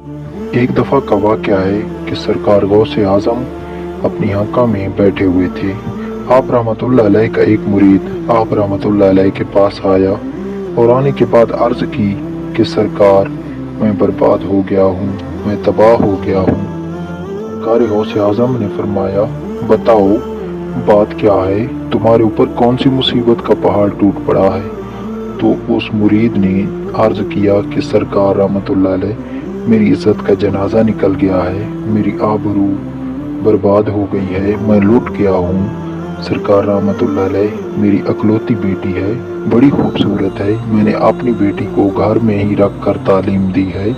ایک دفعہ کا واقعہ ہے کہ سرکار غوث اعظم اپنی حلقہ میں بیٹھے ہوئے تھے۔ آپ رحمۃ اللہ علیہ کا ایک مرید آپ رحمۃ اللہ علیہ کے پاس آیا اور آنے کے بعد عرض کی کہ سرکار، میں برباد ہو گیا ہوں، میں تباہ ہو گیا ہوں۔ سرکار غوث اعظم نے فرمایا، بتاؤ بات کیا ہے، تمہارے اوپر کون سی مصیبت کا پہاڑ ٹوٹ پڑا ہے؟ تو اس مرید نے عرض کیا کہ سرکار رحمۃ اللہ علیہ، میری عزت کا جنازہ نکل گیا ہے، میری آبرو برباد ہو گئی ہے، میں لٹ گیا ہوں۔ سرکار رحمۃ اللہ علیہ، میری اکلوتی بیٹی ہے، بڑی خوبصورت ہے، میں نے اپنی بیٹی کو گھر میں ہی رکھ کر تعلیم دی ہے،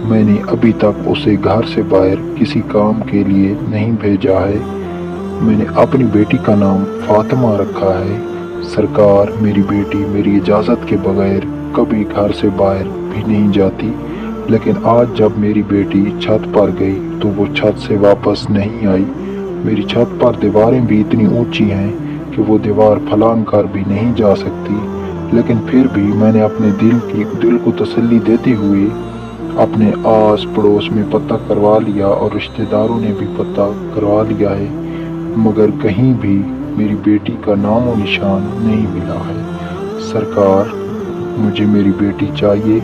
میں نے ابھی تک اسے گھر سے باہر کسی کام کے لیے نہیں بھیجا ہے، میں نے اپنی بیٹی کا نام فاطمہ رکھا ہے۔ سرکار، میری بیٹی میری اجازت کے بغیر کبھی گھر سے باہر بھی نہیں جاتی، لیکن آج جب میری بیٹی چھت پر گئی تو وہ چھت سے واپس نہیں آئی۔ میری چھت پر دیواریں بھی اتنی اونچی ہیں کہ وہ دیوار پھلانگ کر بھی نہیں جا سکتی، لیکن پھر بھی میں نے اپنے دل کو تسلی دیتے ہوئے اپنے آس پڑوس میں پتہ کروا لیا اور رشتہ داروں نے بھی پتہ کروا لیا ہے، مگر کہیں بھی میری بیٹی کا نام و نشان نہیں ملا ہے۔ سرکار، مجھے میری بیٹی چاہیے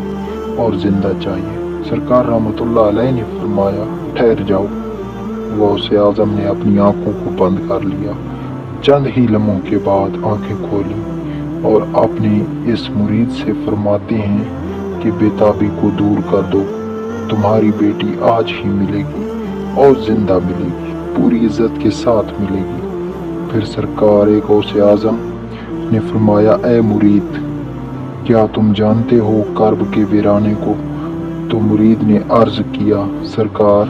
اور زندہ چاہیے۔ سرکار رحمۃ اللہ علیہ نے فرمایا، ٹھہر جاؤ۔ غوث اعظم نے اپنی آنکھوں کو بند کر لیا، چند ہی لمحوں کے بعد آنکھیں کھولی اور اپنے اس مرید سے فرماتے ہیں کہ بےتابی کو دور کر دو، تمہاری بیٹی آج ہی ملے گی اور زندہ ملے گی، پوری عزت کے ساتھ ملے گی۔ پھر سرکار غوث اعظم نے فرمایا، اے مرید، کیا تم جانتے ہو کرب کے ویرانے کو؟ تو مرید نے عرض کیا، سرکار،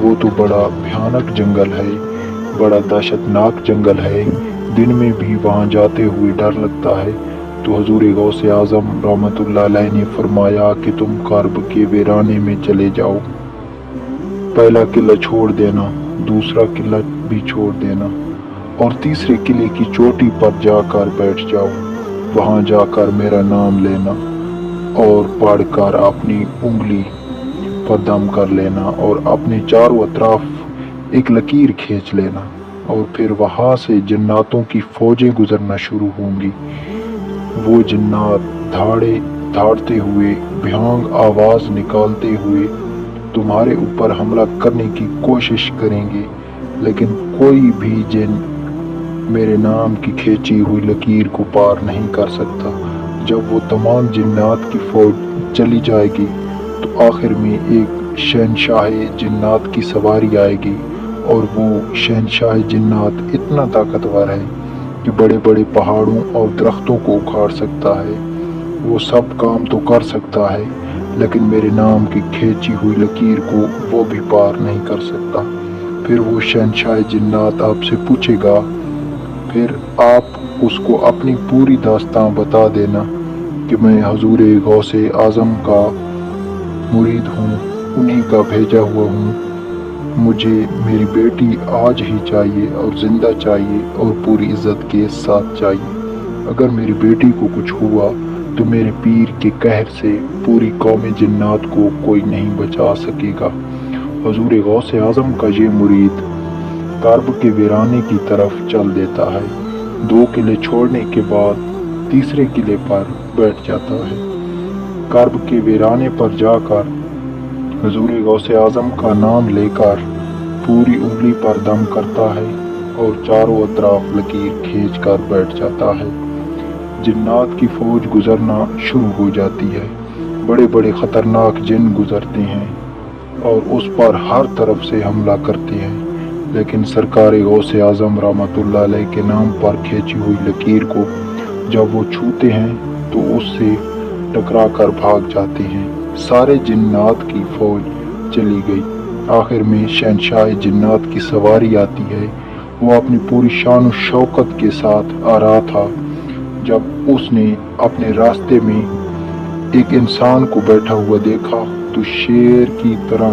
وہ تو بڑا بھیانک جنگل ہے، بڑا دہشت ناک جنگل ہے، دن میں بھی وہاں جاتے ہوئے ڈر لگتا ہے۔ تو حضور غوث اعظم رحمۃ اللہ علیہ نے فرمایا کہ تم کرب کے ویرانے میں چلے جاؤ، پہلا قلعہ چھوڑ دینا، دوسرا قلعہ بھی چھوڑ دینا، اور تیسرے قلعے کی چوٹی پر جا کر بیٹھ جاؤ، وہاں جا کر میرا نام لینا اور پڑھ کر اپنی انگلی پر دم کر لینا اور اپنے چاروں اطراف ایک لکیر کھینچ لینا، اور پھر وہاں سے جناتوں کی فوجیں گزرنا شروع ہوں گی۔ وہ جنات دھاڑتے ہوئے، بھیانک آواز نکالتے ہوئے تمہارے اوپر حملہ کرنے کی کوشش کریں گے، لیکن کوئی بھی جن میرے نام کی کھینچی ہوئی لکیر کو پار نہیں کر سکتا۔ جب وہ تمام جنات کی فوج چلی جائے گی تو آخر میں ایک شہنشاہ جنات کی سواری آئے گی، اور وہ شہنشاہ جنات اتنا طاقتور ہے کہ بڑے بڑے پہاڑوں اور درختوں کو اکھاڑ سکتا ہے، وہ سب کام تو کر سکتا ہے، لیکن میرے نام کی کھینچی ہوئی لکیر کو وہ بھی پار نہیں کر سکتا۔ پھر وہ شہنشاہ جنات آپ سے پوچھے گا، پھر آپ اس کو اپنی پوری داستان بتا دینا کہ میں حضور غوث اعظم کا مرید ہوں، انہی کا بھیجا ہوا ہوں، مجھے میری بیٹی آج ہی چاہیے اور زندہ چاہیے اور پوری عزت کے ساتھ چاہیے۔ اگر میری بیٹی کو کچھ ہوا تو میرے پیر کے قہر سے پوری قوم جنات کو کوئی نہیں بچا سکے گا۔ حضور غوث اعظم کا یہ مرید کرب کے ویرانے کی طرف چل دیتا ہے، 2 قلعے چھوڑنے کے بعد تیسرے قلعے پر بیٹھ جاتا ہے، کرب کے ویرانے پر جا کر حضور غوث اعظم کا نام لے کر پوری انگلی پر دم کرتا ہے اور چاروں اطراف لکیر کھینچ کر بیٹھ جاتا ہے۔ جنات کی فوج گزرنا شروع ہو جاتی ہے، بڑے بڑے خطرناک جن گزرتے ہیں اور اس پر ہر طرف سے حملہ کرتے ہیں، لیکن سرکار غوث اعظم رحمۃ اللہ علیہ کے نام پر کھینچی ہوئی لکیر کو جب وہ چھوتے ہیں تو اس سے ٹکرا کر بھاگ جاتے ہیں۔ سارے جنات کی فوج چلی گئی، آخر میں شہنشاہ جنات کی سواری آتی ہے، وہ اپنی پوری شان و شوکت کے ساتھ آ رہا تھا، جب اس نے اپنے راستے میں ایک انسان کو بیٹھا ہوا دیکھا تو شیر کی طرح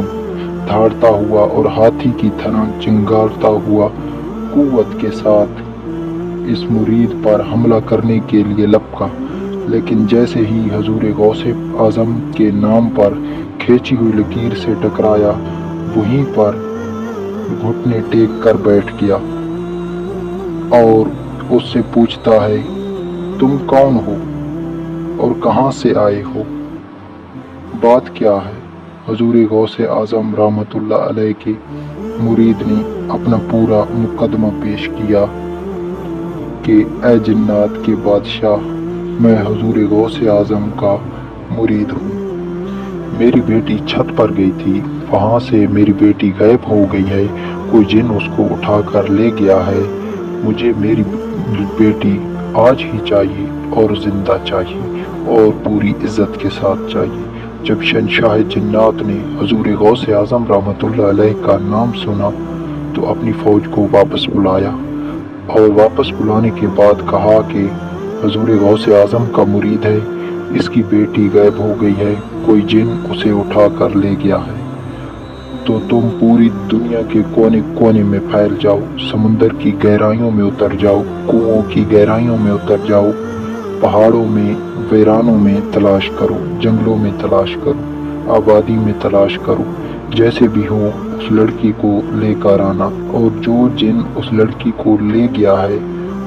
دھاڑتا ہوا اور ہاتھی کی طرح چنگھاڑتا ہوا قوت کے ساتھ اس مرید پر حملہ کرنے کے لیے لپکا، لیکن جیسے ہی حضور غوث اعظم کے نام پر کھینچی ہوئی لکیر سے ٹکرایا، وہیں پر گھٹنے ٹیک کر بیٹھ گیا اور اس سے پوچھتا ہے، تم کون ہو اور کہاں سے آئے ہو؟ بات کیا ہے؟ حضور غوث اعظم رحمۃ اللہ علیہ کے مرید نے اپنا پورا مقدمہ پیش کیا کہ اے جنات کے بادشاہ، میں حضور غوث اعظم کا مرید ہوں۔ میری بیٹی چھت پر گئی تھی، وہاں سے میری بیٹی غائب ہو گئی ہے، کوئی جن اس کو اٹھا کر لے گیا ہے۔ مجھے میری بیٹی آج ہی چاہیے اور زندہ چاہیے اور پوری عزت کے ساتھ چاہیے۔ جب شہنشاہ جنات نے حضور غوث اعظم رحمۃ اللہ علیہ کا نام سنا تو اپنی فوج کو واپس بلایا، اور واپس بلانے کے بعد کہا کہ حضور غوث اعظم کا مرید ہے، اس کی بیٹی غائب ہو گئی ہے، کوئی جن اسے اٹھا کر لے گیا ہے، تو تم پوری دنیا کے کونے کونے میں پھیل جاؤ، سمندر کی گہرائیوں میں اتر جاؤ، کنوؤں کی گہرائیوں میں اتر جاؤ، پہاڑوں میں، ویرانوں میں تلاش کرو، جنگلوں میں تلاش کرو، آبادی میں تلاش کرو، جیسے بھی ہو اس لڑکی کو لے کر آنا، اور جو جن اس لڑکی کو لے گیا ہے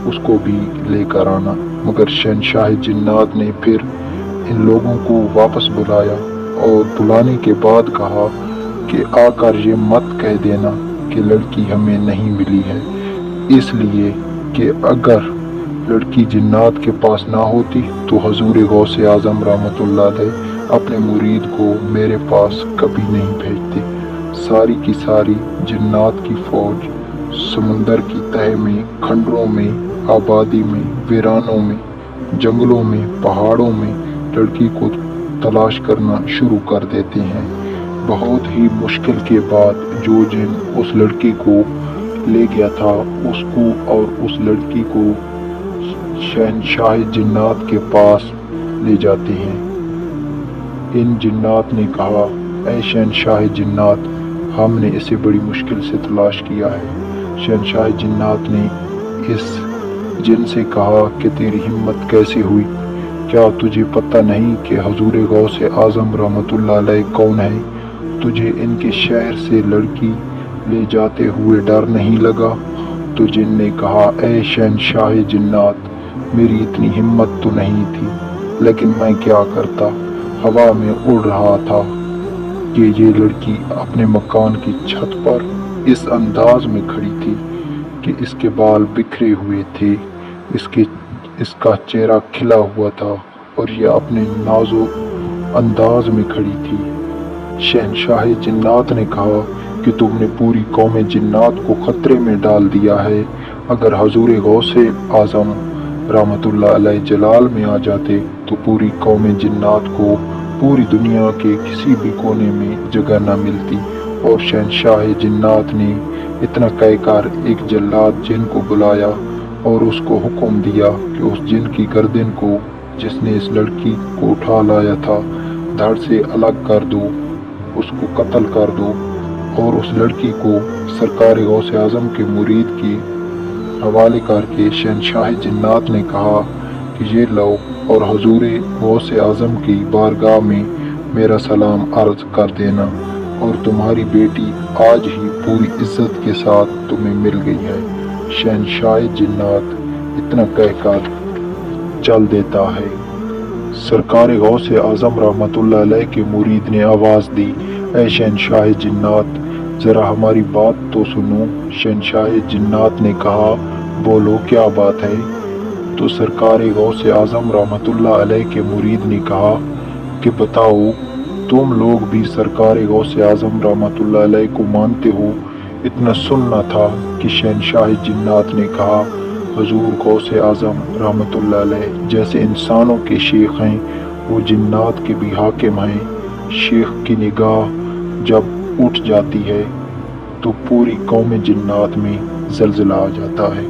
اس کو بھی لے کر آنا۔ مگر شہنشاہ جنات نے پھر ان لوگوں کو واپس بلایا اور بلانے کے بعد کہا کہ آ کر یہ مت کہہ دینا کہ لڑکی ہمیں نہیں ملی ہے، اس لیے کہ اگر لڑکی جنات کے پاس نہ ہوتی تو حضور غوث اعظم رحمۃ اللہ علیہ اپنے مرید کو میرے پاس کبھی نہیں بھیجتے۔ ساری کی ساری جنات کی فوج سمندر کی تہہ میں، کھنڈروں میں، آبادی میں، ویرانوں میں، جنگلوں میں، پہاڑوں میں لڑکی کو تلاش کرنا شروع کر دیتے ہیں۔ بہت ہی مشکل کے بعد جو جن اس لڑکی کو لے گیا تھا اس کو اور اس لڑکی کو شہنشاہ جنات کے پاس لے جاتے ہیں۔ ان جنات نے کہا، اے شہنشاہ جنات، ہم نے اسے بڑی مشکل سے تلاش کیا ہے۔ شہنشاہ جنات نے اس جن سے کہا کہ تیری ہمت کیسے ہوئی؟ کیا تجھے پتہ نہیں کہ حضور غوث اعظم رحمۃ اللہ علیہ کون ہے؟ تجھے ان کے شہر سے لڑکی لے جاتے ہوئے ڈر نہیں لگا؟ تو جن نے کہا، اے شہنشاہ جنات، میری اتنی ہمت تو نہیں تھی، لیکن میں کیا کرتا، ہوا میں اڑ رہا تھا کہ یہ لڑکی اپنے مکان کی چھت پر اس انداز میں کھڑی تھی کہ اس کے بال بکھرے ہوئے تھے، اس کا چہرہ کھلا ہوا تھا اور یہ اپنے نازک انداز میں کھڑی تھی۔ شہنشاہ جنات نے کہا کہ تم نے پوری قوم جنات کو خطرے میں ڈال دیا ہے۔ اگر حضور غوث اعظم رحمۃ اللہ علیہ جلال میں آ جاتے تو پوری قوم جنات کو پوری دنیا کے کسی بھی کونے میں جگہ نہ ملتی۔ اور شہنشاہ جنات نے اتنا کہہ کر ایک جلاد جن کو بلایا اور اس کو حکم دیا کہ اس جن کی گردن کو، جس نے اس لڑکی کو اٹھا لایا تھا، دھڑ سے الگ کر دو، اس کو قتل کر دو، اور اس لڑکی کو سرکار غوث اعظم کے مرید کے حوالے کر کے شہنشاہ جنات نے کہا کہ یہ لو اور حضور غوث اعظم کی بارگاہ میں میرا سلام عرض کر دینا، اور تمہاری بیٹی آج ہی پوری عزت کے ساتھ تمہیں مل گئی ہے۔ شہنشاہ جنات اتنا کہہ کر چل دیتا ہے۔ سرکار غوث اعظم رحمۃ اللہ علیہ کے مرید نے آواز دی، اے شہنشاہ جنات، ذرا ہماری بات تو سنو۔ شہنشاہ جنات نے کہا، بولو کیا بات ہے؟ تو سرکار غوث اعظم رحمۃ اللہ علیہ کے مرید نے کہا کہ بتاؤ، تم لوگ بھی سرکار غوث اعظم رحمۃ اللہ علیہ کو مانتے ہو؟ اتنا سننا تھا کہ شہنشاہ جنات نے کہا، حضور غوث اعظم رحمۃ اللہ علیہ جیسے انسانوں کے شیخ ہیں، وہ جنات کے بھی حاکم ہیں۔ شیخ کی نگاہ جب اٹھ جاتی ہے تو پوری قوم جنات میں زلزلہ آ جاتا ہے۔